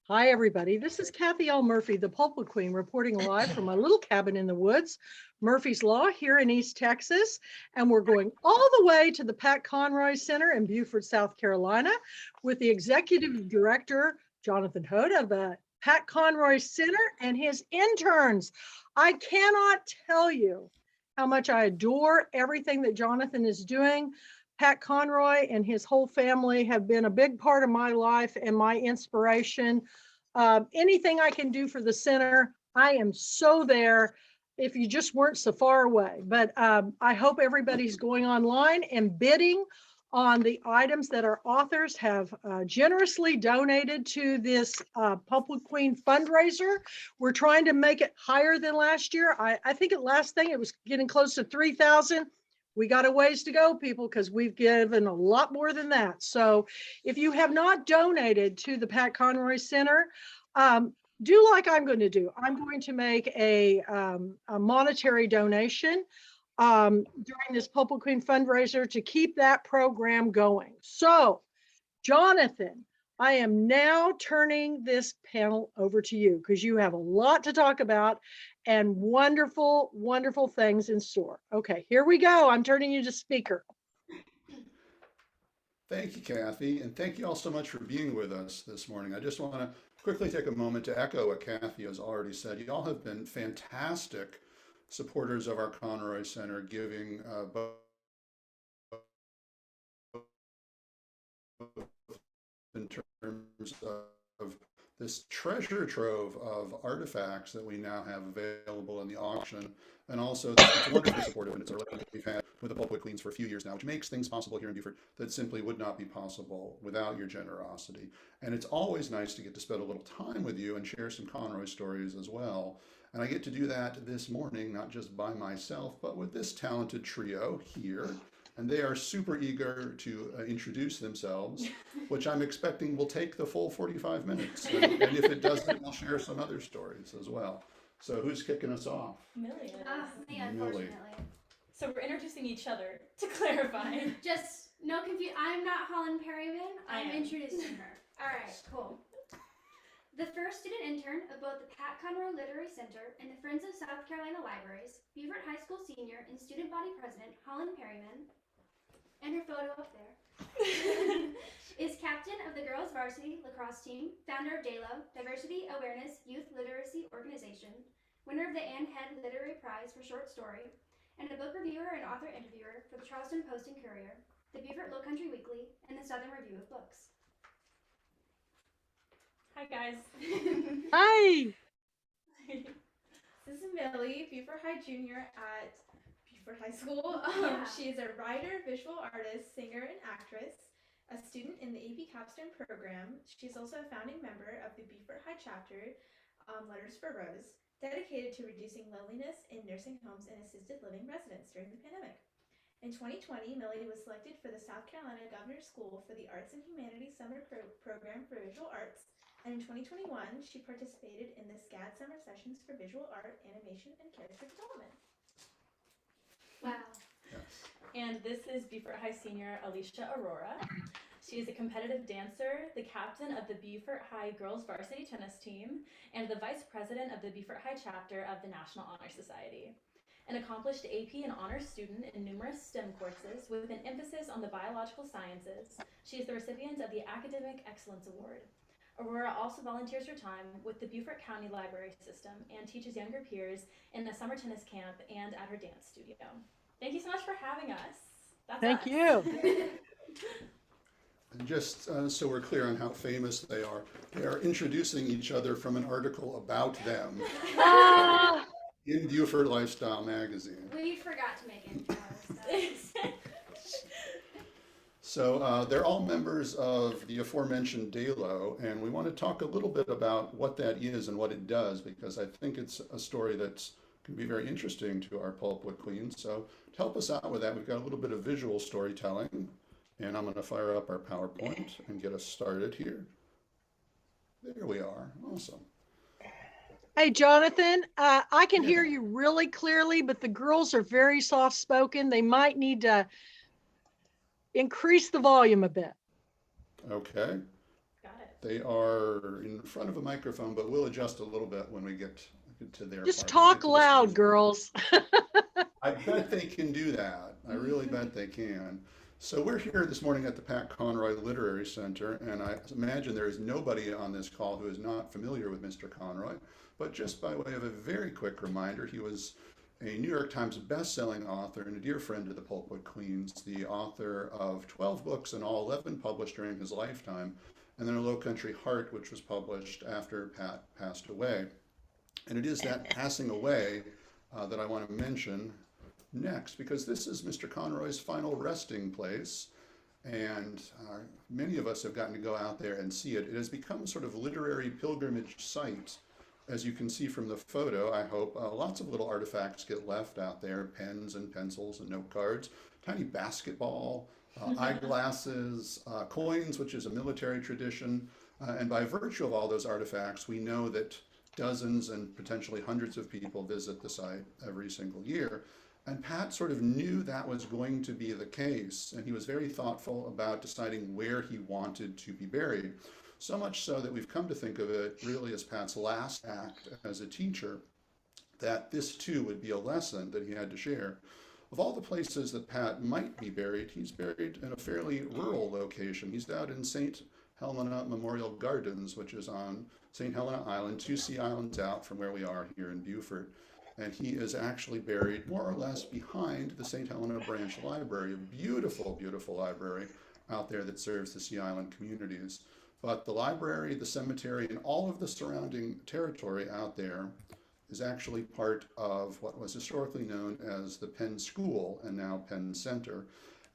Hi, everybody. This is Kathy L. Murphy, the Pulpwood Queen, reporting live from my little cabin in the woods, Murphy's Law, here in East Texas. And we're going all the way to the Pat Conroy Center in Beaufort, South Carolina, with the Executive Director, Jonathan Hood, of the Pat Conroy Center and his interns. I cannot tell you how much I adore everything that Jonathan is doing. Pat Conroy and his whole family have been a big part of my life and my inspiration. Anything I can do for the center, I am so there if you just weren't so far away. But I hope everybody's going online and bidding on the items that our authors have generously donated to this Pulpwood Queen fundraiser. We're trying to make it higher than last year. I think at last thing it was getting close to 3,000. We got a ways to go, people, because we've given a lot more than that. So if you have not donated to the Pat Conroy Center, do like I'm going to do. I'm going to make a monetary donation during this Pulpwood Queen fundraiser to keep that program going. So, Jonathan, I am now turning this panel over to you because you have a lot to talk about and wonderful, wonderful things in store. Okay, here we go. I'm turning you to speaker. Thank you, Kathy, and thank you all so much for being with us this morning. I just want to quickly take a moment to echo what Kathy has already said. You all have been fantastic supporters of our Conroy Center, giving both in terms of this treasure trove of artifacts that we now have available in the auction, and also it's wonderfully supportive, and it's a relationship we've had with the Pulpwood Queens for a few years now, which makes things possible here in Beaufort that simply would not be possible without your generosity. And it's always nice to get to spend a little time with you and share some Conroy stories as well. And I get to do that this morning, not just by myself, but with this talented trio here. And they are super eager to introduce themselves, which I'm expecting will take the full 45 minutes. And if it doesn't, we'll share some other stories as well. So who's kicking us off? Millie. Me, unfortunately. So we're introducing each other, to clarify. Just no confusion. I'm not Holland Perryman. I'm am. introducing her. All right, cool. The first student intern of both the Pat Conroy Literary Center and the Friends of South Carolina Libraries, Beaufort High School senior and student body president Holland Perryman, and her photo up there, is captain of the girls varsity lacrosse team, founder of DALO, Diversity Awareness Youth Literacy Organization, winner of the Ann Head Literary Prize for Short Story, and a book reviewer and author interviewer for the Charleston Post and Courier, the Beaufort Lowcountry Weekly, and the Southern Review of Books. Hi, guys. Hi. This is Millie, Beaufort High Junior at Beaufort High School. Yeah. She is a writer, visual artist, singer, and actress, a student in the AP Capstone program. She's also a founding member of the Beaufort High Chapter, Letters for Rose, dedicated to reducing loneliness in nursing homes and assisted living residents during the pandemic. In 2020, Millie was selected for the South Carolina Governor's School for the Arts and Humanities Summer Program for Visual Arts, and in 2021, she participated in the SCAD Summer Sessions for Visual Art, Animation, and Character Development. Wow. Yes. And this is Beaufort High senior Alisha Arora. She is a competitive dancer, the captain of the Beaufort High girls varsity tennis team, and the vice president of the Beaufort High chapter of the National Honor Society. An accomplished AP and honors student in numerous STEM courses with an emphasis on the biological sciences, she is the recipient of the Academic Excellence Award. Arora also volunteers her time with the Beaufort County Library System and teaches younger peers in the summer tennis camp and at her dance studio. Thank you so much for having us. Thank you. And just so we're clear on how famous they are introducing each other from an article about them in Beaufort Lifestyle magazine. We forgot to make intros. So they're all members of the aforementioned DALO, and we want to talk a little bit about what that is and what it does, because I think it's a story that can be very interesting to our Pulpwood Queens. So to help us out with that, we've got a little bit of visual storytelling, and I'm going to fire up our PowerPoint and get us started here. There we are. Awesome. Hey, Jonathan, I can hear you really clearly, but the girls are very soft-spoken. They might need to increase the volume a bit. Okay. Got it. They are in front of a microphone, but we'll adjust a little bit when we get to their Just part. talk loud, girls. I bet they can do that. I really bet they can. So we're here this morning at the Pat Conroy Literary Center, and I imagine there is nobody on this call who is not familiar with Mr. Conroy. But just by way of a very quick reminder, he was a New York Times best-selling author and a dear friend of the Pulpwood Queens, the author of 12 books and all 11 published during his lifetime, and then A Low Country Heart, which was published after Pat passed away. And it is that passing away that I want to mention next, because this is Mr. Conroy's final resting place, and many of us have gotten to go out there and see it. It has become a sort of literary pilgrimage site. As you can see from the photo, I hope, lots of little artifacts get left out there, pens and pencils and note cards, tiny basketball, eyeglasses, coins, which is a military tradition. And by virtue of all those artifacts, we know that dozens and potentially hundreds of people visit the site every single year. And Pat sort of knew that was going to be the case, and he was very thoughtful about deciding where he wanted to be buried. So much so that we've come to think of it really as Pat's last act as a teacher, that this too would be a lesson that he had to share. Of all the places that Pat might be buried, he's buried in a fairly rural location. He's out in St. Helena Memorial Gardens, which is on St. Helena Island, 2 sea islands out from where we are here in Beaufort. And he is actually buried more or less behind the St. Helena Branch Library, a beautiful, beautiful library out there that serves the Sea Island communities. But the library, the cemetery, and all of the surrounding territory out there is actually part of what was historically known as the Penn School and now Penn Center.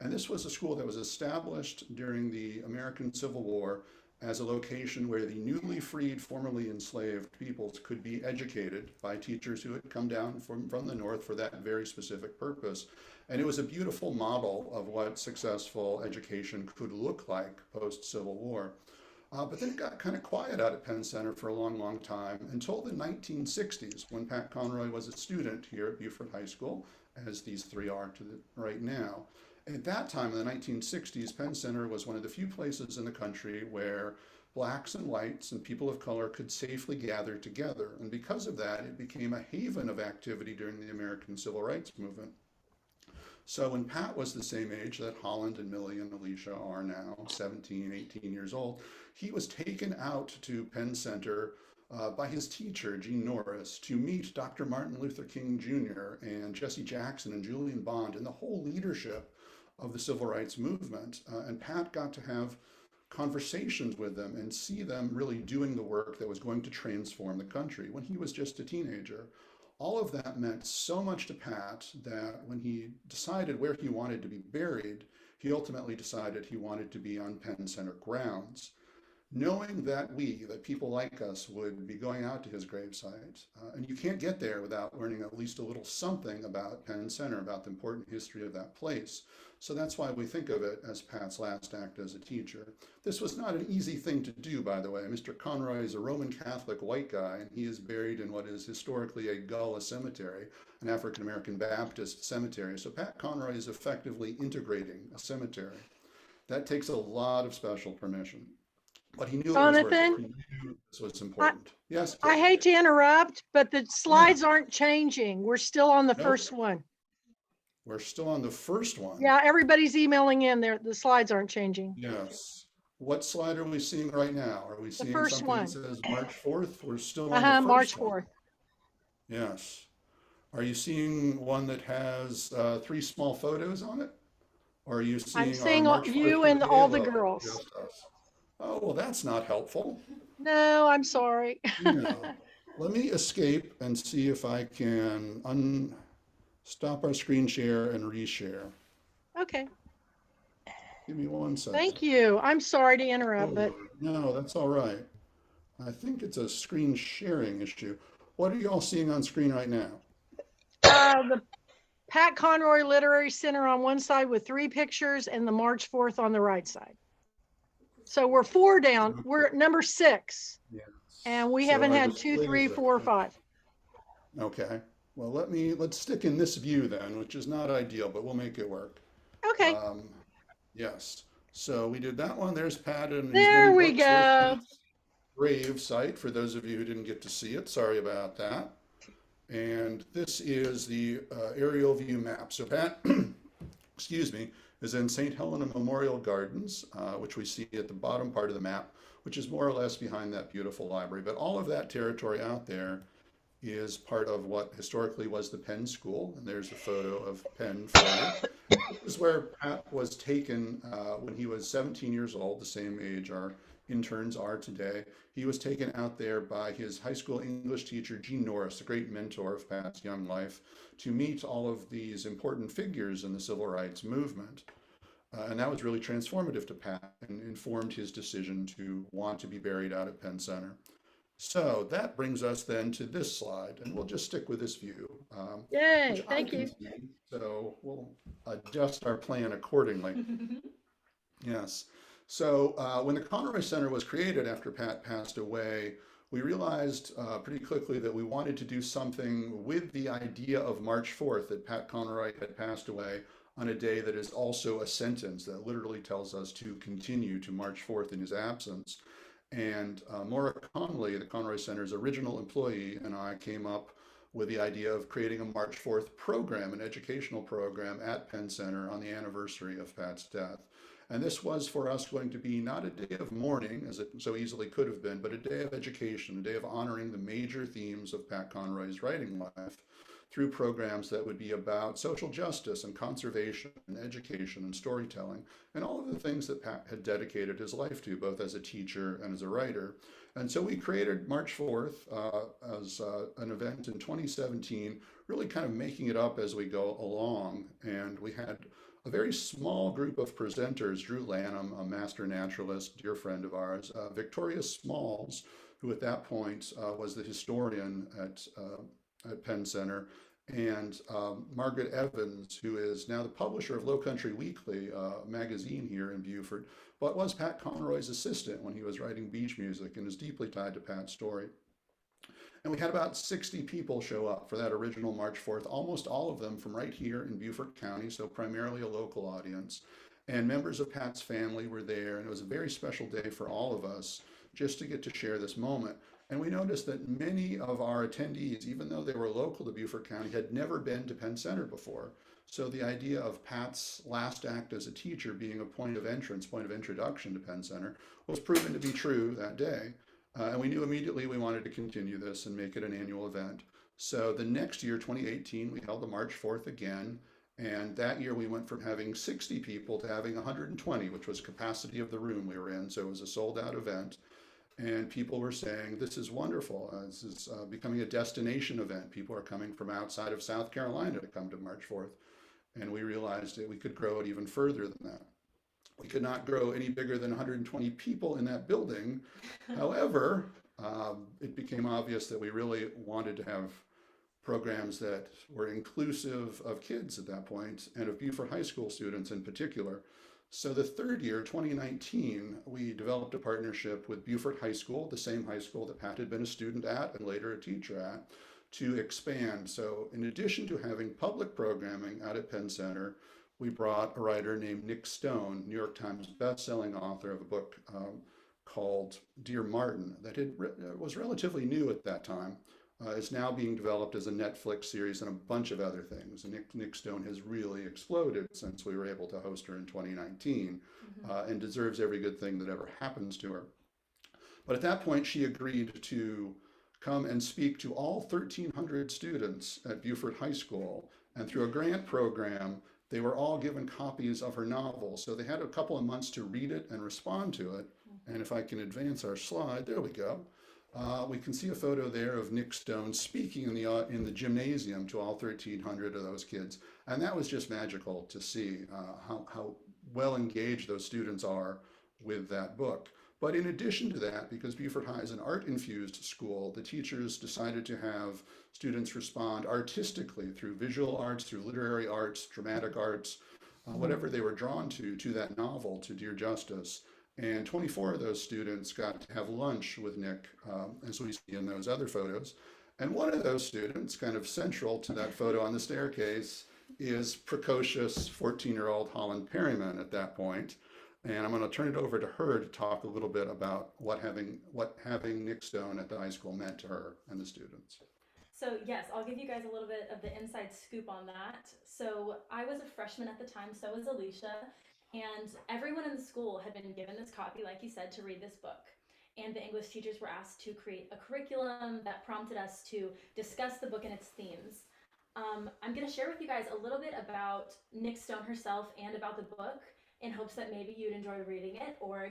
And this was a school that was established during the American Civil War as a location where the newly freed, formerly enslaved peoples could be educated by teachers who had come down from the north for that very specific purpose. And it was a beautiful model of what successful education could look like post-Civil War. But then it got kind of quiet out at Penn Center for a long, long time until the 1960s, when Pat Conroy was a student here at Beaufort High School, as these three are right now. At that time, in the 1960s, Penn Center was one of the few places in the country where blacks and whites and people of color could safely gather together. And because of that, it became a haven of activity during the American Civil Rights Movement. So when Pat was the same age that Holland and Millie and Alisha are now, 17, 18 years old, he was taken out to Penn Center by his teacher, Gene Norris, to meet Dr. Martin Luther King Jr. and Jesse Jackson and Julian Bond and the whole leadership of the civil rights movement. And Pat got to have conversations with them and see them really doing the work that was going to transform the country when he was just a teenager. All of that meant so much to Pat that when he decided where he wanted to be buried, he ultimately decided he wanted to be on Penn Center grounds. Knowing that people like us would be going out to his gravesite, and you can't get there without learning at least a little something about Penn Center, about the important history of that place. So that's why we think of it as Pat's last act as a teacher. This was not an easy thing to do, by the way. Mr. Conroy is a Roman Catholic white guy, and he is buried in what is historically a Gullah cemetery, an African-American Baptist cemetery. So Pat Conroy is effectively integrating a cemetery. That takes a lot of special permission. But he knew it was worth it. He knew this was important. Yes. I hate to interrupt, but the slides aren't changing. We're still on the first one. We're still on the first one. Yeah, everybody's emailing in there. The slides aren't changing. Yes. What slide are we seeing right now? Are we seeing first something one. that says March 4th? We're still on the first March one. 4th. Yes. Are you seeing one that has 3 small photos on it? Or are you seeing I'm seeing March you 4th and all the gala? girls. Just us. Oh, well, that's not helpful. No, I'm sorry. Let me escape and see if I can stop our screen share and reshare. Okay. Give me 1 second. Thank you. I'm sorry to interrupt, but No, that's all right. I think it's a screen sharing issue. What are you all seeing on screen right now? the Pat Conroy Literary Center on one side with 3 pictures and the March 4th on the right side. So we're 4 down. We're at number 6. Yes. And we So haven't I had just 2, 3, laser- 4, 5. Okay. Well, let's stick in this view then, which is not ideal, but we'll make it work. Okay. Yes. So we did that one. There's Pat and his There many we books. There's go. Pat's grave site for those of you who didn't get to see it. Sorry about that. And this is the aerial view map. So Pat, excuse me, is in St. Helena Memorial Gardens, which we see at the bottom part of the map, which is more or less behind that beautiful library. But all of that territory out there is part of what historically was the Penn School. And there's a photo of Penn for you. This is where Pat was taken when he was 17 years old, the same age our interns are today. He was taken out there by his high school English teacher, Gene Norris, a great mentor of Pat's young life, to meet all of these important figures in the civil rights movement. And that was really transformative to Pat and informed his decision to want to be buried out at Penn Center. So that brings us then to this slide, and we'll just stick with this view. Yay, which I thank can you. see. So we'll adjust our plan accordingly. Yes. So when the Conroy Center was created after Pat passed away, we realized pretty quickly that we wanted to do something with the idea of March 4th, that Pat Conroy had passed away on a day that is also a sentence that literally tells us to continue to March 4th in his absence. And Maura Conley, the Conroy Center's original employee, and I came up with the idea of creating a March 4th program, an educational program at Penn Center on the anniversary of Pat's death. And this was for us going to be not a day of mourning, as it so easily could have been, but a day of education, a day of honoring the major themes of Pat Conroy's writing life through programs that would be about social justice and conservation and education and storytelling and all of the things that Pat had dedicated his life to, both as a teacher and as a writer. And so we created March 4th as an event in 2017, really kind of making it up as we go along. And we had a very small group of presenters: Drew Lanham, a master naturalist, dear friend of ours, Victoria Smalls, who at that point was the historian at Penn Center, and Margaret Evans, who is now the publisher of Low Country Weekly, magazine here in Beaufort, but was Pat Conroy's assistant when he was writing beach music and is deeply tied to Pat's story. And we had about 60 people show up for that original March 4th, almost all of them from right here in Beaufort County, so primarily a local audience. And members of Pat's family were there, and it was a very special day for all of us just to get to share this moment. And we noticed that many of our attendees, even though they were local to Beaufort County, had never been to Penn Center before. So the idea of Pat's last act as a teacher being a point of entrance, point of introduction to Penn Center, was proven to be true that day. And we knew immediately we wanted to continue this and make it an annual event. So the next year, 2018, we held the March 4th again. And that year we went from having 60 people to having 120, which was capacity of the room we were in. So it was a sold out event. And people were saying, this is wonderful. This is becoming a destination event. People are coming from outside of South Carolina to come to March 4th. And we realized that we could grow it even further than that. We could not grow any bigger than 120 people in that building. However, it became obvious that we really wanted to have programs that were inclusive of kids at that point, and of Beaufort High School students in particular. So the third year, 2019, we developed a partnership with Beaufort High School, the same high school that Pat had been a student at and later a teacher at, to expand. So in addition to having public programming out at Penn Center, we brought a writer named Nick Stone, New York Times best-selling author of a book called Dear Martin, that was relatively new at that time. Is now being developed as a Netflix series and a bunch of other things. And Nick Stone has really exploded since we were able to host her in 2019, and deserves every good thing that ever happens to her. But at that point, she agreed to come and speak to all 1,300 students at Beaufort High School. And through a grant program, they were all given copies of her novel. So they had a couple of months to read it and respond to it. And if I can advance our slide, there we go. We can see a photo there of Nick Stone speaking in the gymnasium to all 1,300 of those kids. And that was just magical to see how well engaged those students are with that book. But in addition to that, because Beaufort High is an art-infused school, the teachers decided to have students respond artistically through visual arts, through literary arts, dramatic arts, whatever they were drawn to that novel, to Dear Justice. And 24 of those students got to have lunch with Nick, as we see in those other photos. And one of those students, kind of central to that photo on the staircase, is precocious 14-year-old Holland Perryman at that point. And I'm going to turn it over to her to talk a little bit about what having Nick Stone at the high school meant to her and the students. So yes, I'll give you guys a little bit of the inside scoop on that. So I was a freshman at the time, so was Alisha, and everyone in the school had been given this copy, like you said, to read this book. And the English teachers were asked to create a curriculum that prompted us to discuss the book and its themes. I'm going to share with you guys a little bit about Nick Stone herself and about the book, in hopes that maybe you'd enjoy reading it, or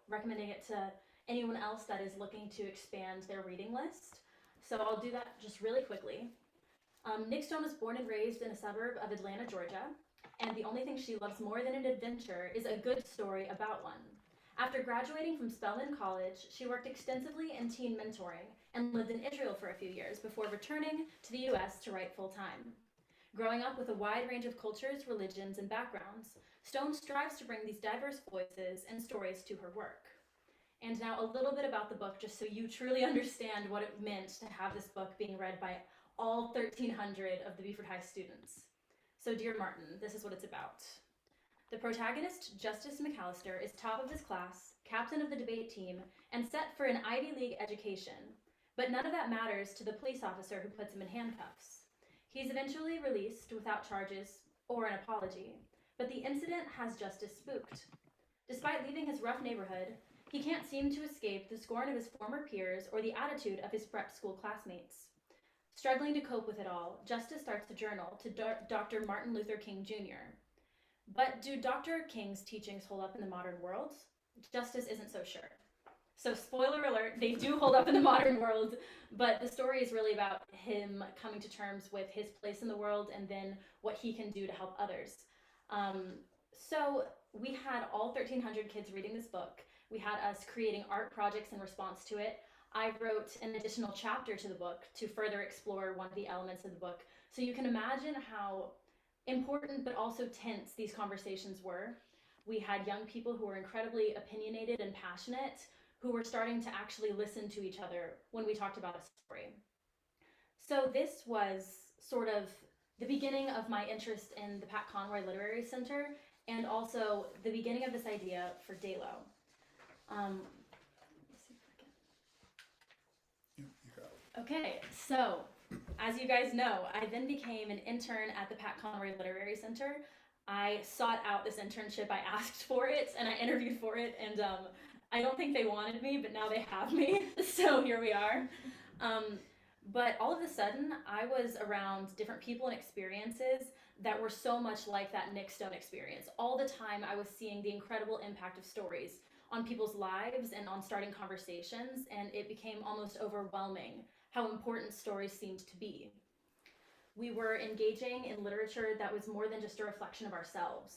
recommending it to anyone else that is looking to expand their reading list. So I'll do that just really quickly. Nick Stone was born and raised in a suburb of Atlanta, Georgia, and the only thing she loves more than an adventure is a good story about one. After graduating from Spelman College, she worked extensively in teen mentoring and lived in Israel for a few years before returning to the US to write full-time. Growing up with a wide range of cultures, religions, and backgrounds, Stone strives to bring these diverse voices and stories to her work. And now a little bit about the book, just so you truly understand what it meant to have this book being read by all 1,300 of the Beaufort High students. So Dear Martin, this is what it's about. The protagonist, Justice McAllister, is top of his class, captain of the debate team, and set for an Ivy League education. But none of that matters to the police officer who puts him in handcuffs. He's eventually released without charges or an apology, but the incident has Justice spooked. Despite leaving his rough neighborhood, he can't seem to escape the scorn of his former peers or the attitude of his prep school classmates. Struggling to cope with it all, Justice starts a journal to Dr. Martin Luther King Jr. But do Dr. King's teachings hold up in the modern world? Justice isn't so sure. So spoiler alert, they do hold up in the modern world, but the story is really about him coming to terms with his place in the world and then what he can do to help others. So we had all 1,300 kids reading this book. We had us creating art projects in response to it. I wrote an additional chapter to the book to further explore one of the elements of the book. So you can imagine how important but also tense these conversations were. We had young people who were incredibly opinionated and passionate, who were starting to actually listen to each other when we talked about a story. So this was sort of the beginning of my interest in the Pat Conroy Literary Center, and also the beginning of this idea for DALO. Let me see if I can. You got it. Okay, so as you guys know, I then became an intern at the Pat Conroy Literary Center. I sought out this internship, I asked for it, and I interviewed for it, and I don't think they wanted me, but now they have me, so here we are. But all of a sudden, I was around different people and experiences that were so much like that Nick Stone experience. All the time, I was seeing the incredible impact of stories on people's lives and on starting conversations, and it became almost overwhelming how important stories seemed to be. We were engaging in literature that was more than just a reflection of ourselves.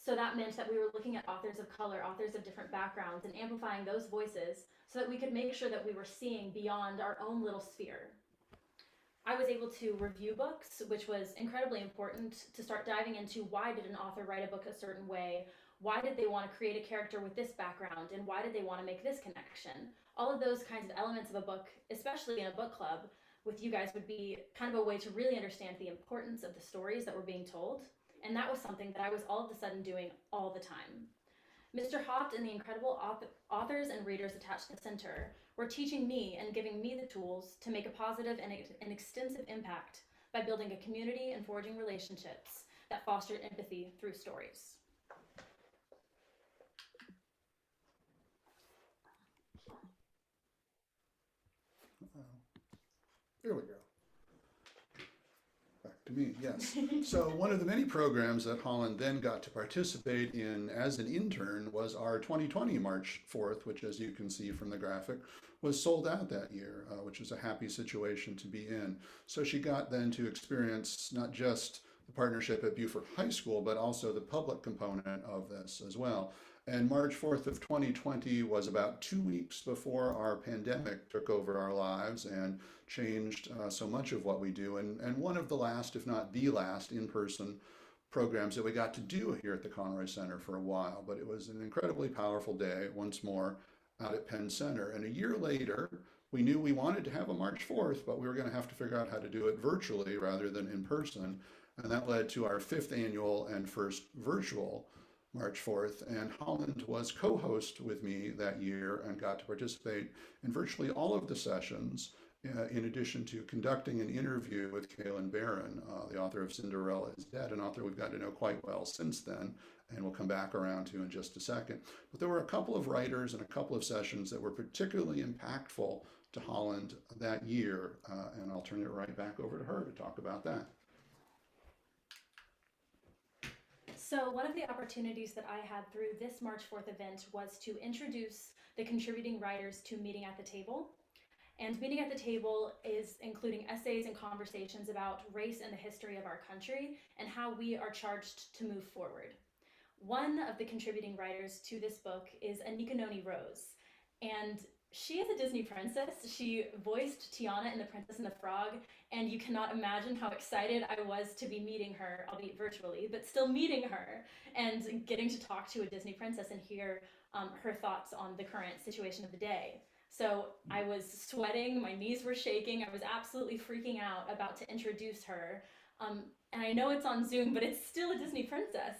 So that meant that we were looking at authors of color, authors of different backgrounds, and amplifying those voices so that we could make sure that we were seeing beyond our own little sphere. I was able to review books, which was incredibly important to start diving into why did an author write a book a certain way, why did they want to create a character with this background, and why did they want to make this connection. All of those kinds of elements of a book, especially in a book club with you guys, would be kind of a way to really understand the importance of the stories that were being told. And that was something that I was all of a sudden doing all the time. Mr. Haupt and the incredible authors and readers attached to the center were teaching me and giving me the tools to make a positive and extensive impact by building a community and forging relationships that fostered empathy through stories. Here we go. Back to me, yes. So one of the many programs that Holland then got to participate in as an intern was our 2020 March 4th, which, as you can see from the graphic, was sold out that year, which was a happy situation to be in. So she got then to experience not just the partnership at Beaufort High School, but also the public component of this as well. And March 4th of 2020 was about 2 weeks before our pandemic took over our lives and changed so much of what we do. And one of the last, if not the last, in-person programs that we got to do here at the Conroy Center for a while. But it was an incredibly powerful day, once more, out at Penn Center. And a year later, we knew we wanted to have a March 4th, but we were going to have to figure out how to do it virtually rather than in person. And that led to our 5th annual and first virtual March 4th, and Holland was co-host with me that year and got to participate in virtually all of the sessions, in addition to conducting an interview with Kaylin Barron, the author of Cinderella is Dead, an author we've got to know quite well since then, and we'll come back around to in just a second. But there were a couple of writers and a couple of sessions that were particularly impactful to Holland that year, and I'll turn it right back over to her to talk about that. So one of the opportunities that I had through this March 4th event was to introduce the contributing writers to Meeting at the Table. And Meeting at the Table is including essays and conversations about race and the history of our country and how we are charged to move forward. One of the contributing writers to this book is Anika Rose, and she is a Disney princess. She voiced Tiana in The Princess and the Frog, and you cannot imagine how excited I was to be meeting her, albeit virtually, but still meeting her and getting to talk to a Disney princess and hear her thoughts on the current situation of the day. So I was sweating, my knees were shaking, I was absolutely freaking out about to introduce her. And I know it's on Zoom, but it's still a Disney princess.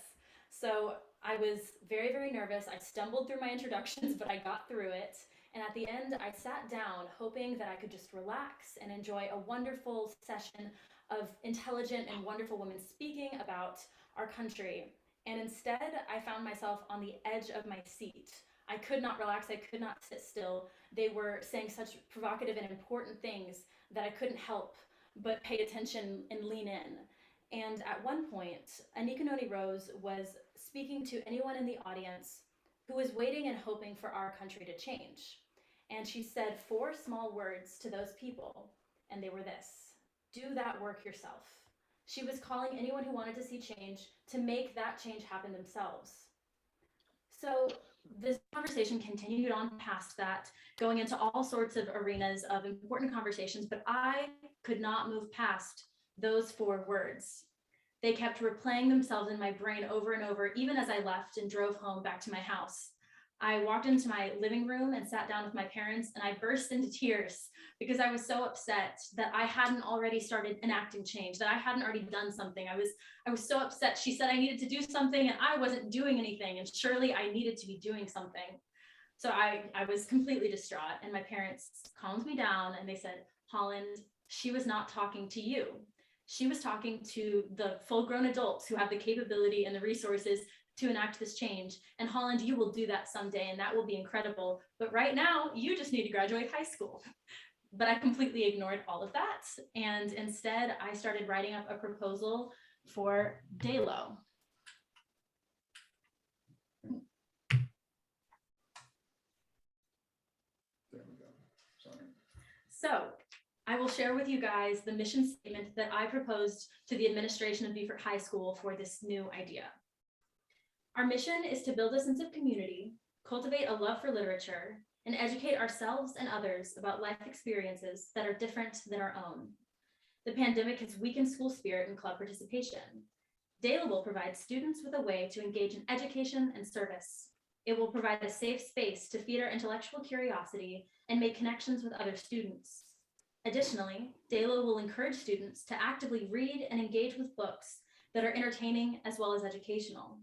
So I was very, very nervous. I stumbled through my introductions, but I got through it. And at the end, I sat down hoping that I could just relax and enjoy a wonderful session of intelligent and wonderful women speaking about our country. And instead, I found myself on the edge of my seat. I could not relax, I could not sit still. They were saying such provocative and important things that I couldn't help but pay attention and lean in. And at one point, Anika Rose was speaking to anyone in the audience who was waiting and hoping for our country to change. And she said 4 small words to those people, and they were this: do that work yourself. She was calling anyone who wanted to see change to make that change happen themselves. So this conversation continued on past that, going into all sorts of arenas of important conversations, but I could not move past those 4 words. They kept replaying themselves in my brain over and over, even as I left and drove home back to my house. I walked into my living room and sat down with my parents, and I burst into tears because I was so upset that I hadn't already started enacting change, that I hadn't already done something. I was so upset. She said I needed to do something and I wasn't doing anything, and surely I needed to be doing something. So I was completely distraught, and my parents calmed me down and they said, Holland, she was not talking to you. She was talking to the full-grown adults who have the capability and the resources to enact this change. And Holland, you will do that someday, and that will be incredible. But right now, you just need to graduate high school. But I completely ignored all of that. And instead, I started writing up a proposal for DALO. There we go. Sorry. So I will share with you guys the mission statement that I proposed to the administration of Beaufort High School for this new idea. Our mission is to build a sense of community, cultivate a love for literature, and educate ourselves and others about life experiences that are different than our own. The pandemic has weakened school spirit and club participation. DALO will provide students with a way to engage in education and service. It will provide a safe space to feed our intellectual curiosity and make connections with other students. Additionally, DALO will encourage students to actively read and engage with books that are entertaining as well as educational.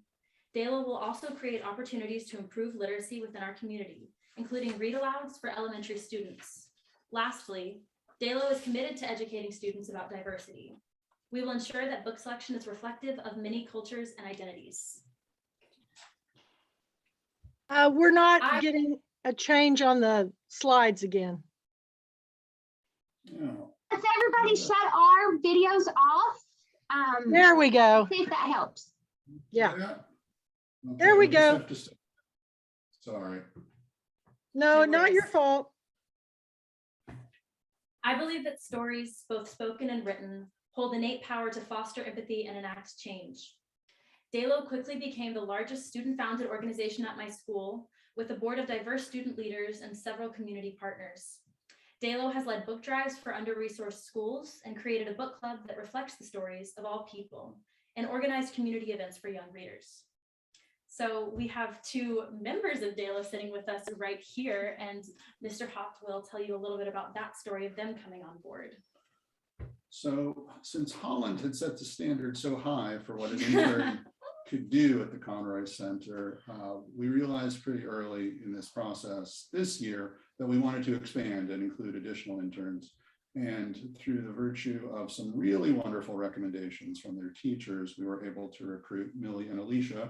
DALO will also create opportunities to improve literacy within our community, including read-alouds for elementary students. Lastly, DALO is committed to educating students about diversity. We will ensure that book selection is reflective of many cultures and identities. We're not getting a change on the slides again. Yeah. Let's everybody shut our videos off. There we go. See if that helps. Yeah. Okay, There we we'll just go. have to sorry. No, No not worries. your fault. I believe that stories, both spoken and written, hold innate power to foster empathy and enact change. DALO quickly became the largest student-founded organization at my school, with a board of diverse student leaders and several community partners. DALO has led book drives for under-resourced schools and created a book club that reflects the stories of all people and organized community events for young readers. So we have 2 members of DALO sitting with us right here, and Mr. Haupt will tell you a little bit about that story of them coming on board. So since Holland had set the standard so high for what an intern could do at the Conroy Center, we realized pretty early in this process this year that we wanted to expand and include additional interns. And through the virtue of some really wonderful recommendations from their teachers, we were able to recruit Millie and Alisha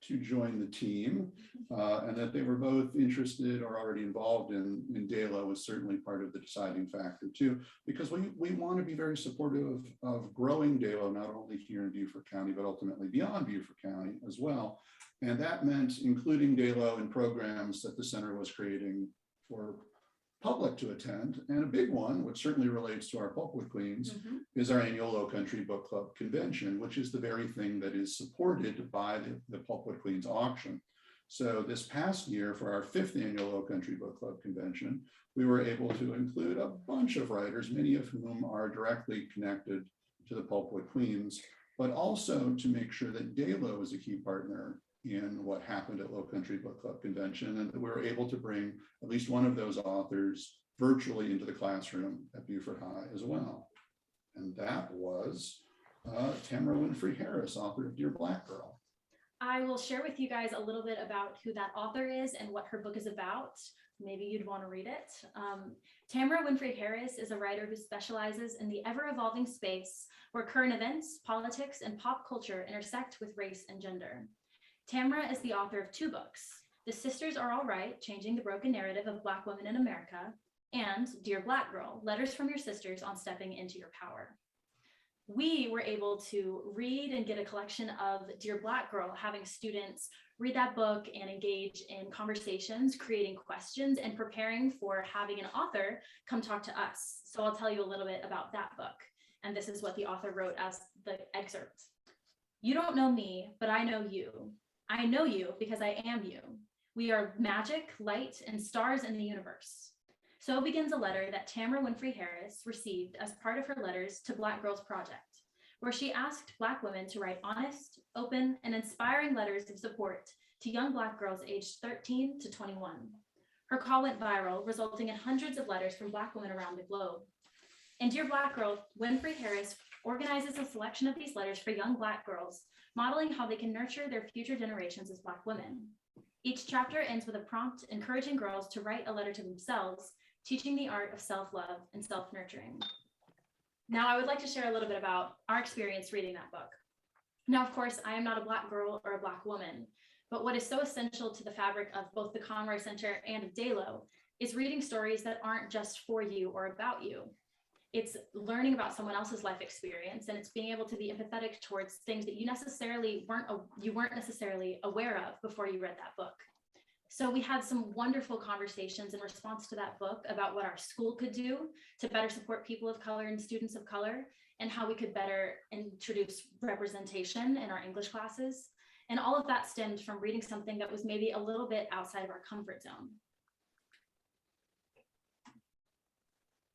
to join the team, and that they were both interested or already involved in DALO was certainly part of the deciding factor too, because we want to be very supportive of growing DALO, not only here in Beaufort County, but ultimately beyond Beaufort County as well. And that meant including DALO in programs that the center was creating for public to attend. And a big one, which certainly relates to our Pulpwood Queens, is our annual Low Country Book Club convention, which is the very thing that is supported by the Pulpwood Queens auction. So this past year, for our 5th annual Low Country Book Club convention, we were able to include a bunch of writers, many of whom are directly connected to the Pulpwood Queens, but also to make sure that DALO is a key partner in what happened at Low Country Book Club convention, and that we were able to bring at least one of those authors virtually into the classroom at Beaufort High as well. And that was Tamara Winfrey Harris, author of Dear Black Girl. I will share with you guys a little bit about who that author is and what her book is about. Maybe you'd want to read it. Tamara Winfrey Harris is a writer who specializes in the ever-evolving space where current events, politics, and pop culture intersect with race and gender. Tamara is the author of 2 books, The Sisters Are All Right, Changing the Broken Narrative of Black Women in America, and Dear Black Girl, Letters from Your Sisters on Stepping into Your Power. We were able to read and get a collection of Dear Black Girl, having students read that book and engage in conversations, creating questions, and preparing for having an author come talk to us. So I'll tell you a little bit about that book. And this is what the author wrote as the excerpt. You don't know me, but I know you. I know you because I am you. We are magic, light, and stars in the universe. So begins a letter that Tamara Winfrey Harris received as part of her Letters to Black Girls project, where she asked Black women to write honest, open, and inspiring letters of support to young Black girls aged 13 to 21. Her call went viral, resulting in hundreds of letters from Black women around the globe. In Dear Black Girl, Winfrey Harris organizes a selection of these letters for young Black girls, modeling how they can nurture their future generations as Black women. Each chapter ends with a prompt encouraging girls to write a letter to themselves, teaching the art of self-love and self-nurturing. Now, I would like to share a little bit about our experience reading that book. Now, of course, I am not a Black girl or a Black woman, but what is so essential to the fabric of both the Conroy Center and of DALO is reading stories that aren't just for you or about you. It's learning about someone else's life experience, and it's being able to be empathetic towards things that you weren't necessarily aware of before you read that book. So we had some wonderful conversations in response to that book about what our school could do to better support people of color and students of color, and how we could better introduce representation in our English classes. And all of that stemmed from reading something that was maybe a little bit outside of our comfort zone.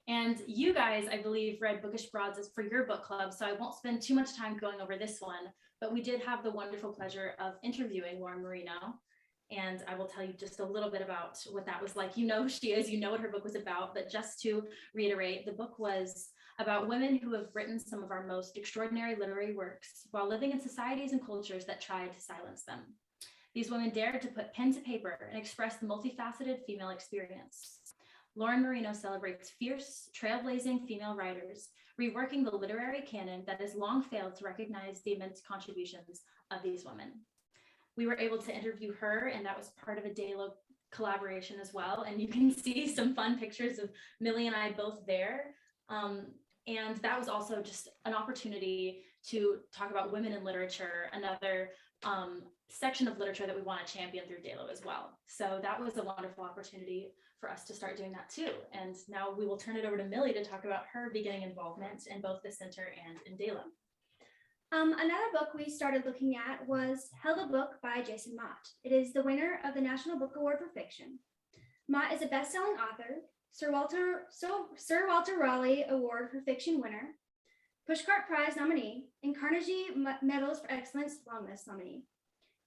And you guys, I believe, read Bookish Broads for your book club, so I won't spend too much time going over this one, but we did have the wonderful pleasure of interviewing Marino, and I will tell you just a little bit about what that was like. You know who she is, you know what her book was about, but just to reiterate, the book was about women who have written some of our most extraordinary literary works while living in societies and cultures that tried to silence them. These women dared to put pen to paper and express the multifaceted female experience. Marino celebrates fierce, trailblazing female writers, reworking the literary canon that has long failed to recognize the immense contributions of these women. We were able to interview her, and that was part of a DALO collaboration as well. And you can see some fun pictures of Millie and I both there. And that was also just an opportunity to talk about women in literature, another section of literature that we want to champion through DALO as well. So that was a wonderful opportunity for us to start doing that too. And now we will turn it over to Millie to talk about her beginning involvement in both the center and in DALO. Another book we started looking at was Hell, a Book by Jason Mott. It is the winner of the National Book Award for Fiction. Mott is a best-selling author, Sir Walter Raleigh Award for Fiction winner, Pushcart Prize nominee, and Carnegie Medals for Excellence long list nominee.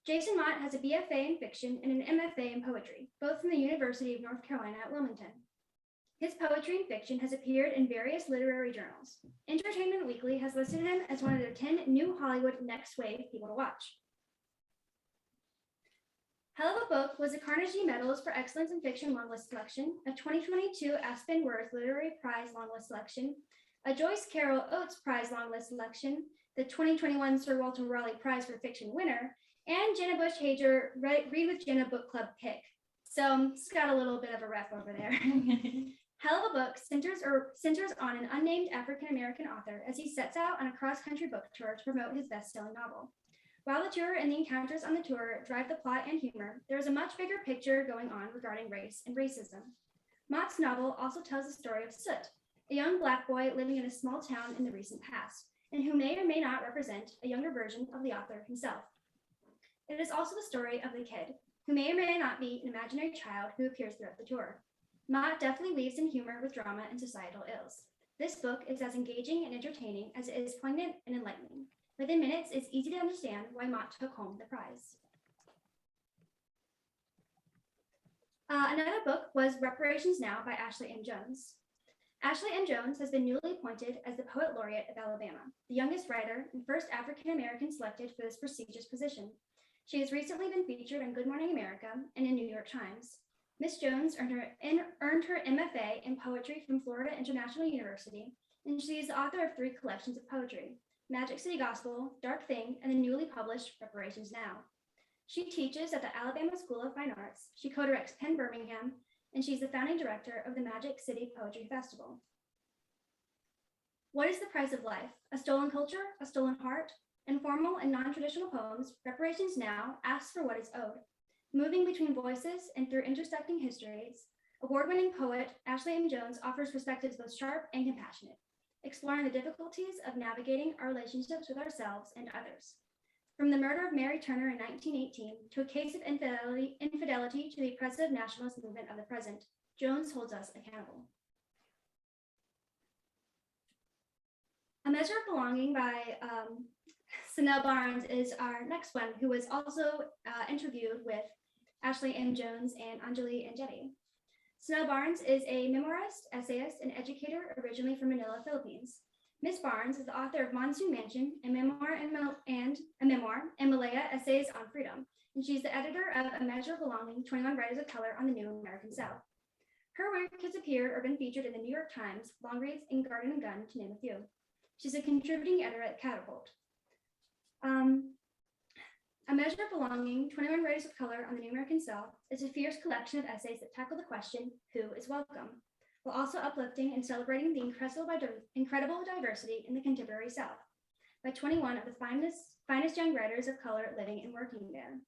Jason Mott has a BFA in fiction and an MFA in poetry, both from the University of North Carolina at Wilmington. His poetry and fiction has appeared in various literary journals. Entertainment Weekly has listed him as one of their 10 new Hollywood next wave people to watch. Hell of a Book was a Carnegie Medals for Excellence in Fiction longlist selection, a 2022 Aspen Worth Literary Prize longlist selection, a Joyce Carol Oates Prize longlist selection, the 2021 Sir Walter Raleigh Prize for Fiction winner, and Jenna Bush Hager Read with Jenna Book Club pick. So it's got a little bit of a rep over there. Hell of a Book centers on an unnamed African-American author as he sets out on a cross-country book tour to promote his best-selling novel. While the tour and the encounters on the tour drive the plot and humor, there is a much bigger picture going on regarding race and racism. Mott's novel also tells the story of Soot, a young Black boy living in a small town in the recent past, and who may or may not represent a younger version of the author himself. It is also the story of the kid, who may or may not be an imaginary child who appears throughout the tour. Mott definitely weaves in humor with drama and societal ills. This book is as engaging and entertaining as it is poignant and enlightening. Within minutes, it's easy to understand why Mott took home the prize. Another book was Reparations Now by Ashley M. Jones. Ashley M. Jones has been newly appointed as the Poet Laureate of Alabama, the youngest writer and first African-American selected for this prestigious position. She has recently been featured on Good Morning America and in New York Times. Miss Jones earned her MFA in poetry from Florida International University, and she is the author of 3 collections of poetry: Magic City Gospel, Dark Thing, and the newly published Reparations Now. She teaches at the Alabama School of Fine Arts. She co-directs Penn Birmingham, and she's the founding director of the Magic City Poetry Festival. What is the price of life? A stolen culture, a stolen heart? In formal and non-traditional poems, Reparations Now asks for what is owed. Moving between voices and through intersecting histories, award-winning poet Ashley M. Jones offers perspectives both sharp and compassionate, exploring the difficulties of navigating our relationships with ourselves and others. From the murder of Mary Turner in 1918 to a case of infidelity to the oppressive nationalist movement of the present, Jones holds us accountable. A Measure of Belonging by Sanel Barnes is our next one, who was also interviewed with Ashley M. Jones and Anjali Anjeti. Sanel Barnes is a memoirist, essayist, and educator originally from Manila, Philippines. Ms. Barnes is the author of Monsoon Mansion, a memoir, and Malaya Essays on Freedom, and she's the editor of A Measure of Belonging, 21 Writers of Color on the New American South. Her work has appeared or been featured in the New York Times, Long Reads, and Garden and Gun, to name a few. She's a contributing editor at Catapult. A Measure of Belonging, 21 Writers of Color on the New American South is a fierce collection of essays that tackle the question, who is welcome, while also uplifting and celebrating the incredible diversity in the contemporary South by 21 of the finest young writers of color living and working there.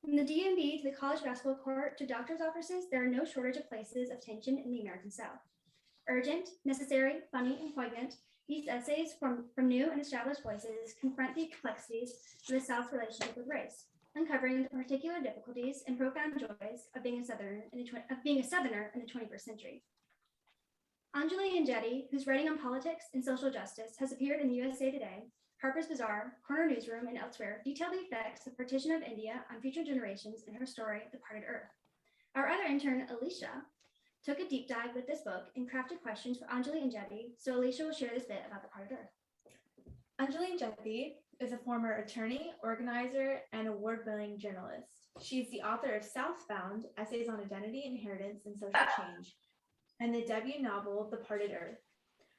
From the DMV to the college basketball court to doctor's offices, there are no shortage of places of tension in the American South. Urgent, necessary, funny, and poignant, these essays from new and established voices confront the complexities of the South's relationship with race, uncovering the particular difficulties and profound joys of being a Southerner in the 21st century. Anjali Anjeti, whose writing on politics and social justice has appeared in USA Today, Harper's Bazaar, Corner Newsroom, and elsewhere, detail the effects of partition of India on future generations in her story, The Parted Earth. Our other intern, Alisha, took a deep dive with this book and crafted questions for Anjali Anjeti, so Alisha will share this bit about The Parted Earth. Anjali Anjeti is a former attorney, organizer, and award-winning journalist. She's the author of Southbound, Essays on Identity, Inheritance, and Social Change, and the debut novel, The Parted Earth.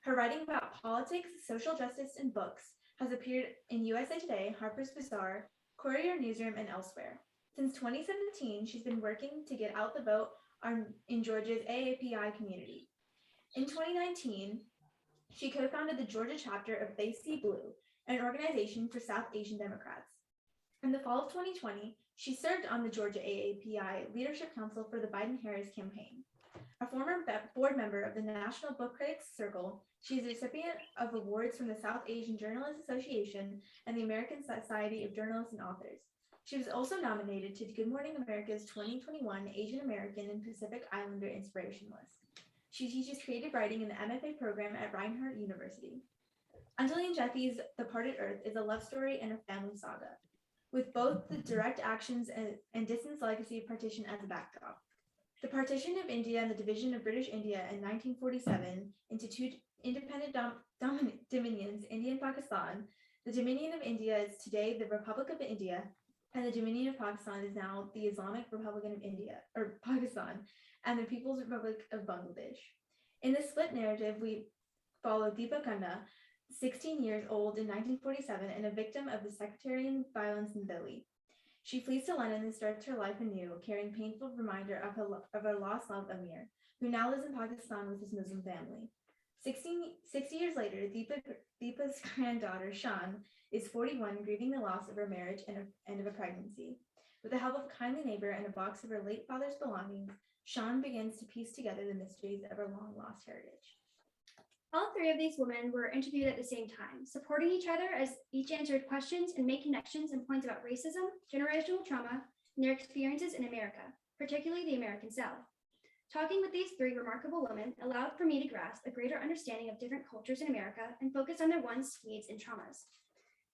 Her writing about politics, social justice, and books has appeared in USA Today, Harper's Bazaar, Courier Newsroom, and elsewhere. Since 2017, she's been working to get out the vote in Georgia's AAPI community. In 2019, she co-founded the Georgia chapter of They See Blue, an organization for South Asian Democrats. In the fall of 2020, she served on the Georgia AAPI Leadership Council for the Biden-Harris campaign. A former board member of the National Book Critics Circle, she is a recipient of awards from the South Asian Journalists Association and the American Society of Journalists and Authors. She was also nominated to Good Morning America's 2021 Asian American and Pacific Islander Inspiration List. She teaches creative writing in the MFA program at Reinhardt University. Anjali Anjeti's The Parted Earth is a love story and a family saga, with both the direct actions and distant legacy of partition as a backdrop. The partition of India and the division of British India in 1947 into two independent dominions, India and Pakistan. The Dominion of India is today the Republic of India, and the Dominion of Pakistan is now the Islamic Republic of India, or Pakistan, and the People's Republic of Bangladesh. In the split narrative, we follow Deepa Khanna, 16 years old in 1947 and a victim of the sectarian violence in Delhi. She flees to London and starts her life anew, carrying painful reminder of her lost love Amir, who now lives in Pakistan with his Muslim family. 60 years later, Deepa's granddaughter, Shan, is 41, grieving the loss of her marriage and of a pregnancy. With the help of a kindly neighbor and a box of her late father's belongings, Shan begins to piece together the mysteries of her long-lost heritage. All three of these women were interviewed at the same time, supporting each other as each answered questions and made connections and points about racism, generational trauma, and their experiences in America, particularly the American South. Talking with these three remarkable women allowed for me to grasp a greater understanding of different cultures in America and focus on their wants, needs, and traumas.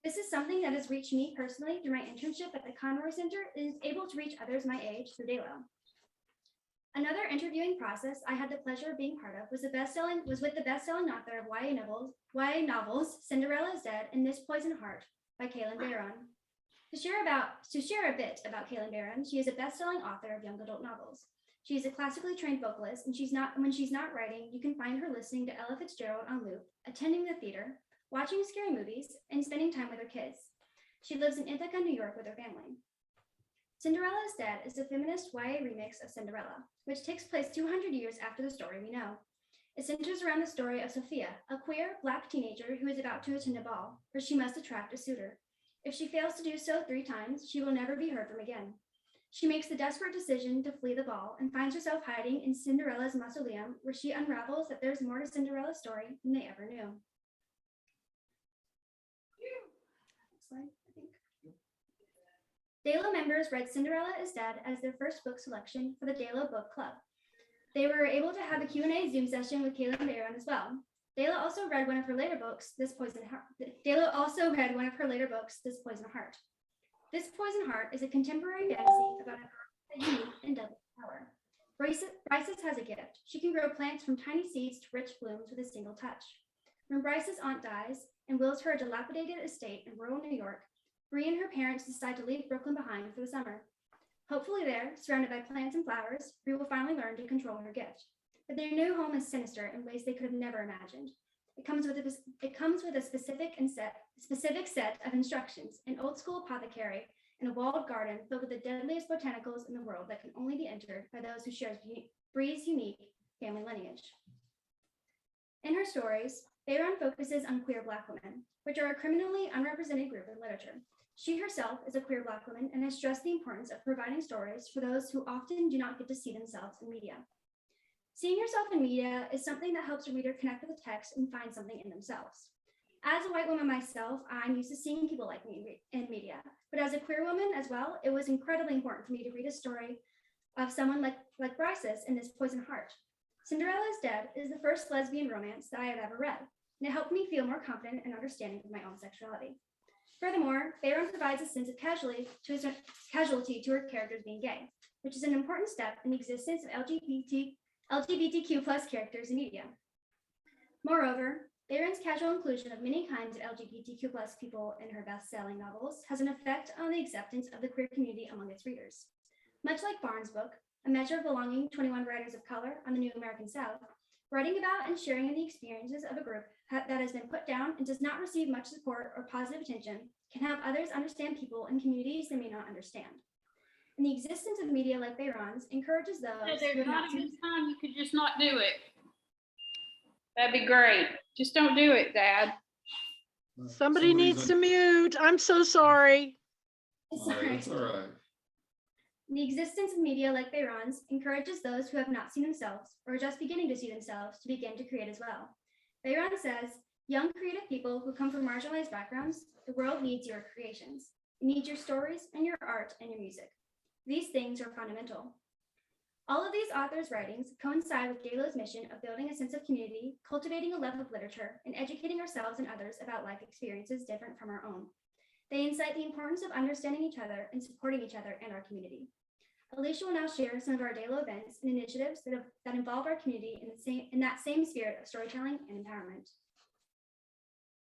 This is something that has reached me personally through my internship at the Conroy Center and is able to reach others my age through DALO. Another interviewing process I had the pleasure of being part of was with the best-selling author of YA novels Cinderella is Dead and This Poison Heart by Kaylin Barron. To share a bit about Kaylin Barron, she is a best-selling author of young adult novels. She is a classically trained vocalist, and when she's not writing, you can find her listening to Ella Fitzgerald on loop, attending the theater, watching scary movies, and spending time with her kids. She lives in Ithaca, New York with her family. Cinderella is Dead is a feminist YA remix of Cinderella, which takes place 200 years after the story we know. It centers around the story of Sophia, a queer Black teenager who is about to attend a ball, where she must attract a suitor. If she fails to do so 3 times, she will never be heard from again. She makes the desperate decision to flee the ball and finds herself hiding in Cinderella's mausoleum, where she unravels that there's more to Cinderella's story than they ever knew. Next slide, I think. DALO members read Cinderella is Dead as their first book selection for the DALO Book Club. They were able to have a Q&A Zoom session with Kaylin Barron as well. DALO also read one of her later books, This Poison Heart. This Poison Heart is a contemporary fantasy about a girl with a unique and double power. Bryces has a gift. She can grow plants from tiny seeds to rich blooms with a single touch. When Bryce's aunt dies and wills her a dilapidated estate in rural New York, Bree and her parents decide to leave Brooklyn behind for the summer. Hopefully there, surrounded by plants and flowers, Bree will finally learn to control her gift. But their new home is sinister in ways they could have never imagined. It comes with a specific set of instructions, an old school apothecary, and a walled garden filled with the deadliest botanicals in the world that can only be entered by those who share Bree's unique family lineage. In her stories, Barron focuses on queer Black women, which are a criminally unrepresented group in literature. She herself is a queer Black woman and has stressed the importance of providing stories for those who often do not get to see themselves in media. Seeing yourself in media is something that helps a reader connect with the text and find something in themselves. As a white woman myself, I'm used to seeing people like me in media, but as a queer woman as well, it was incredibly important for me to read a story of someone like Bryce's in This Poison Heart. Cinderella is Dead is the first lesbian romance that I have ever read, and it helped me feel more confident and understanding of my own sexuality. Furthermore, Barron provides a sense of casualty to her characters being gay, which is an important step in the existence of LGBTQ plus characters in media. Moreover, Barron's casual inclusion of many kinds of LGBTQ plus people in her best-selling novels has an effect on the acceptance of the queer community among its readers. Much like Barnes' book, A Measure of Belonging, 21 Writers of Color on the New American South, writing about and sharing in the experiences of a group that has been put down and does not receive much support or positive attention can help others understand people and communities they may not understand. And the existence of media like Barron's encourages those who There's have not not a seen. good time you could just not do it. That'd be great. Just don't do it, Dad. Somebody needs to mute. I'm so sorry. It's all right. The existence of media like Barron's encourages those who have not seen themselves or are just beginning to see themselves to begin to create as well. Barron says, young creative people who come from marginalized backgrounds, the world needs your creations. It needs your stories and your art and your music. These things are fundamental. All of these authors' writings coincide with DALO's mission of building a sense of community, cultivating a love of literature, and educating ourselves and others about life experiences different from our own. They incite the importance of understanding each other and supporting each other and our community. Alisha will now share some of our DALO events and initiatives that involve our community in that same spirit of storytelling and empowerment.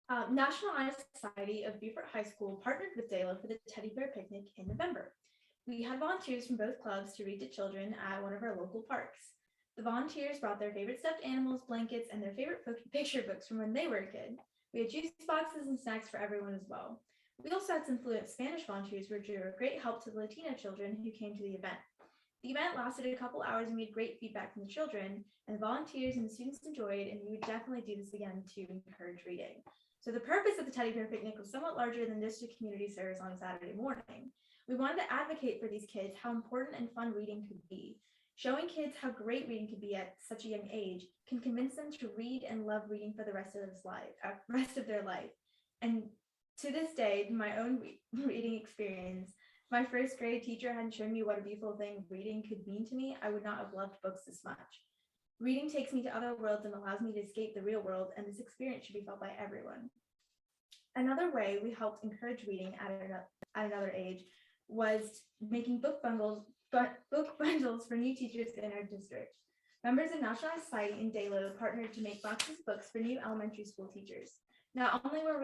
National Honor Society of Beaufort High School partnered with DALO for the Teddy Bear Picnic in November. We had volunteers from both clubs to read to children at one of our local parks. The volunteers brought their favorite stuffed animals, blankets, and their favorite picture books from when they were a kid. We had juice boxes and snacks for everyone as well. We also had some fluent Spanish volunteers who were a great help to the Latino children who came to the event. The event lasted a couple hours and we had great feedback from the children, and the volunteers and the students enjoyed, and we would definitely do this again to encourage reading. So the purpose of the Teddy Bear Picnic was somewhat larger than just a community service on a Saturday morning. We wanted to advocate for these kids how important and fun reading could be. Showing kids how great reading could be at such a young age can convince them to read and love reading for the rest of their life. And to this day, in my own reading experience, if my first grade teacher hadn't shown me what a beautiful thing reading could mean to me, I would not have loved books this much. Reading takes me to other worlds and allows me to escape the real world, and this experience should be felt by everyone. Another way we helped encourage reading at another age was making book bundles for new teachers in our district. Members of National Honor Society and DALO partnered to make boxes of books for new elementary school teachers. Not only were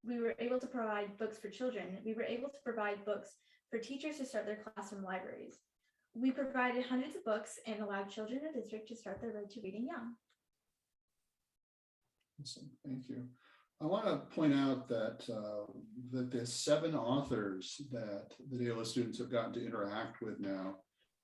we were able to provide books for children, we were able to provide books for teachers to start their classroom libraries. We provided hundreds of books and allowed children in the district to start their road to reading young. Awesome. Thank you. I want to point out that that the 7 authors that the DALO students have gotten to interact with now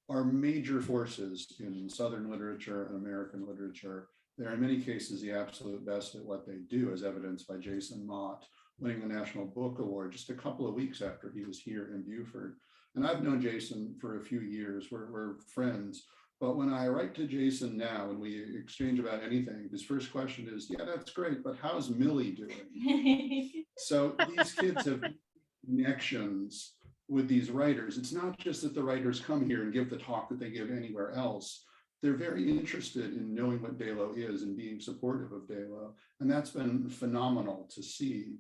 are major forces in Southern literature and American literature. They're in many cases the absolute best at what they do, as evidenced by Jason Mott winning the National Book Award just a couple of weeks after he was here in Beaufort. And I've known Jason for a few years. We're friends. But when I write to Jason now and we exchange about anything, his first question is, yeah, that's great, but how's Millie doing? So these kids have connections with these writers. It's not just that the writers come here and give the talk that they give anywhere else. They're very interested in knowing what DALO is and being supportive of DALO. And that's been phenomenal to see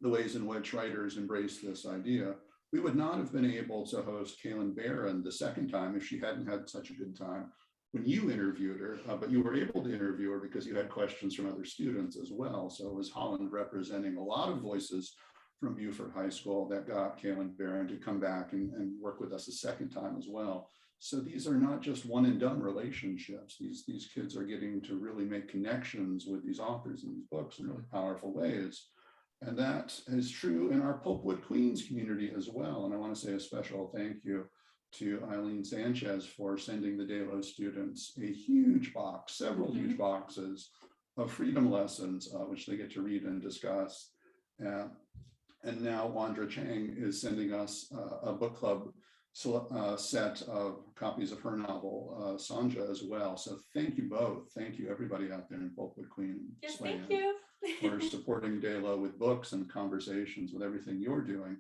the ways in which writers embrace this idea. We would not have been able to host Kaylin Barron the second time if she hadn't had such a good time when you interviewed her, but you were able to interview her because you had questions from other students as well. So it was Holland representing a lot of voices from Beaufort High School that got Kaylin Barron to come back and work with us a second time as well. So these are not just one and done relationships. These kids are getting to really make connections with these authors in these books in really powerful ways. And that is true in our Pulpwood Queens community as well. And I want to say a special thank you to Eileen Sanchez for sending the DALO students a huge box, several huge boxes of freedom lessons, which they get to read and discuss. And now Wandra Chang is sending us a book club set of copies of her novel, Sanja, as well. So thank you both. Thank you, everybody out there in Pulpwood Queen. Yes, thank you. For supporting DALO with books and conversations with everything you're doing.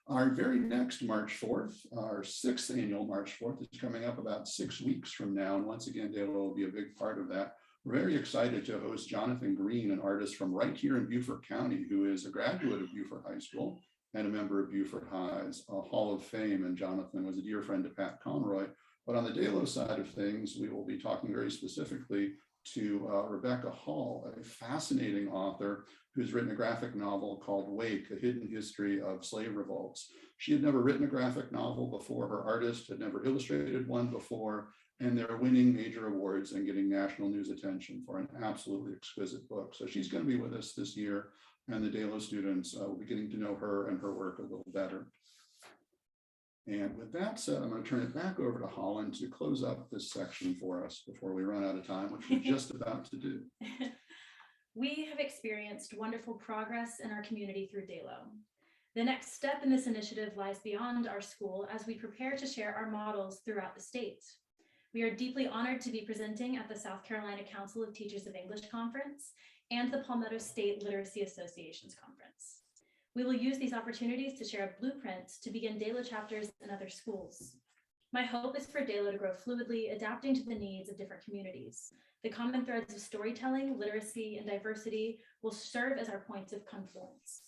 Our very next March 4th, our 6th annual March 4th is coming up about 6 weeks from now. And once again, DALO will be a big part of that. We're very excited to host Jonathan Green, an artist from right here in Beaufort County, who is a graduate of Beaufort High School and a member of Beaufort High's Hall of Fame. And Jonathan was a dear friend to Pat Conroy. But on the DALO side of things, we will be talking very specifically to Rebecca Hall, a fascinating author who's written a graphic novel called Wake, A Hidden History of Slave Revolts. She had never written a graphic novel before. Her artist had never illustrated one before, and they're winning major awards and getting national news attention for an absolutely exquisite book. So she's going to be with us this year, and the DALO students will be getting to know her and her work a little better. And with that said, I'm going to turn it back over to Holland to close up this section for us before we run out of time, which we're just about to do. We have experienced wonderful progress in our community through DALO. The next step in this initiative lies beyond our school as we prepare to share our models throughout the state. We are deeply honored to be presenting at the South Carolina Council of Teachers of English Conference and the Palmetto State Literacy Association's conference. We will use these opportunities to share a blueprint to begin DALO chapters in other schools. My hope is for DALO to grow fluidly, adapting to the needs of different communities. The common threads of storytelling, literacy, and diversity will serve as our points of confluence.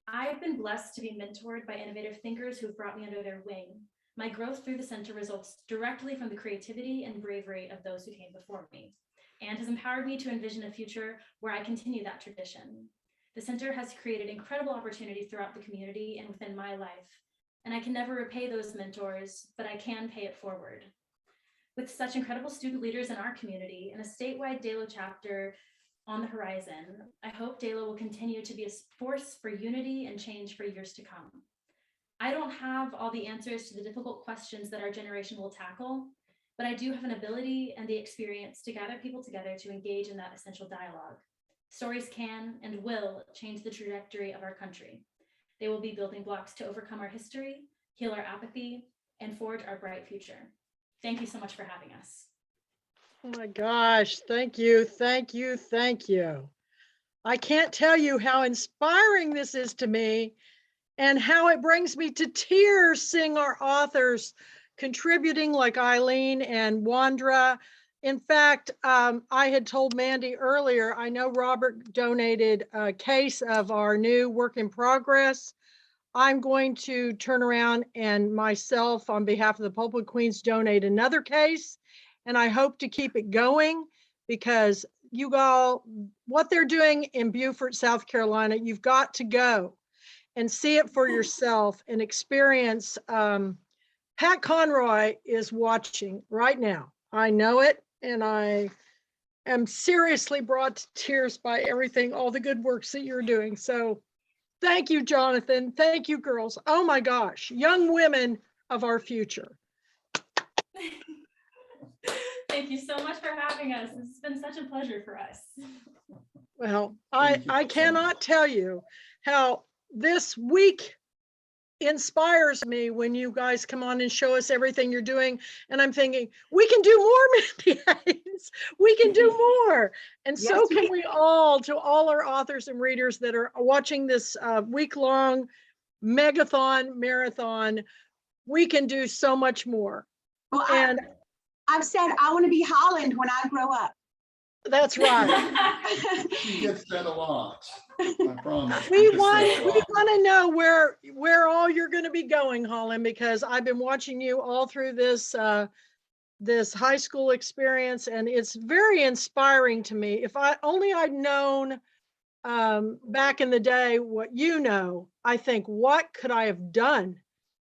I've been blessed to be mentored by innovative thinkers who've brought me under their wing. My growth through the center results directly from the creativity and bravery of those who came before me. and has empowered me to envision a future where I continue that tradition. The center has created incredible opportunity throughout the community and within my life, and I can never repay those mentors, but I can pay it forward. With such incredible student leaders in our community and a statewide DALO chapter on the horizon, I hope DALO will continue to be a force for unity and change for years to come. I don't have all the answers to the difficult questions that our generation will tackle, but I do have an ability and the experience to gather people together to engage in that essential dialogue. Stories can and will change the trajectory of our country. They will be building blocks to overcome our history, heal our apathy, and forge our bright future. Thank you so much for having us. Oh my gosh, thank you, thank you, thank you. I can't tell you how inspiring this is to me and how it brings me to tears seeing our authors contributing like Eileen and Wandra. In fact, I had told Mandy earlier, I know Robert donated a case of our new work in progress. I'm going to turn around and myself, on behalf of the Pulpwood Queens, donate another case. And I hope to keep it going because you all, what they're doing in Beaufort, South Carolina, you've got to go and see it for yourself and experience. Pat Conroy is watching right now. I know it, and I am seriously brought to tears by everything, all the good works that you're doing. So thank you, Jonathan. Thank you, girls. Oh my gosh, young women of our future. Thank you so much for having us. This has been such a pleasure for us. Well, Thank you I so cannot much. tell you how this week inspires me when you guys come on and show us everything you're doing. And I'm thinking, we can do more, Mandy Haynes. We can do more. And so Yes, we can we all, to all our authors and readers that are watching this week-long megathon, marathon, we can do so much more. Well, And I've said I want to be Holland when I grow up. that's right. She gets that a lot. I promise. We She gets want that a lot. to know where all you're going to be going, Holland, because I've been watching you all through this this high school experience, and it's very inspiring to me. If I only I'd known back in the day what you know, I think, what could I have done?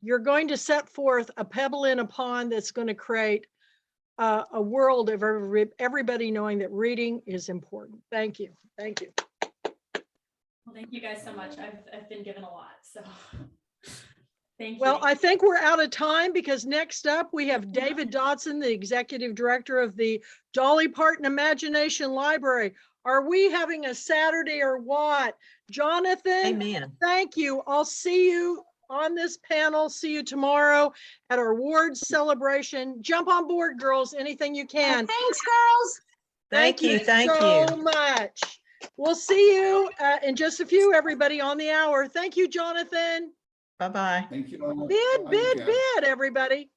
You're going to set forth a pebble in a pond that's going to create a world of everybody knowing that reading is important. Thank you. Thank you. Well, thank you guys so much. I've been given a lot, so thank you. Well, I think we're out of time because next up we have David Dodson, the executive director of the Dolly Parton Imagination Library. Are we having a Saturday or what? Jonathan, Amen. thank you. I'll see you on this panel. See you tomorrow at our awards celebration. Jump on board, girls, anything you can. Thanks, girls. Thank you. so much. We'll see you in just a few, everybody, on the hour. Thank you, Jonathan. Bye-bye. Thank you all. Bid, Bye, bid, Kat. bid, everybody.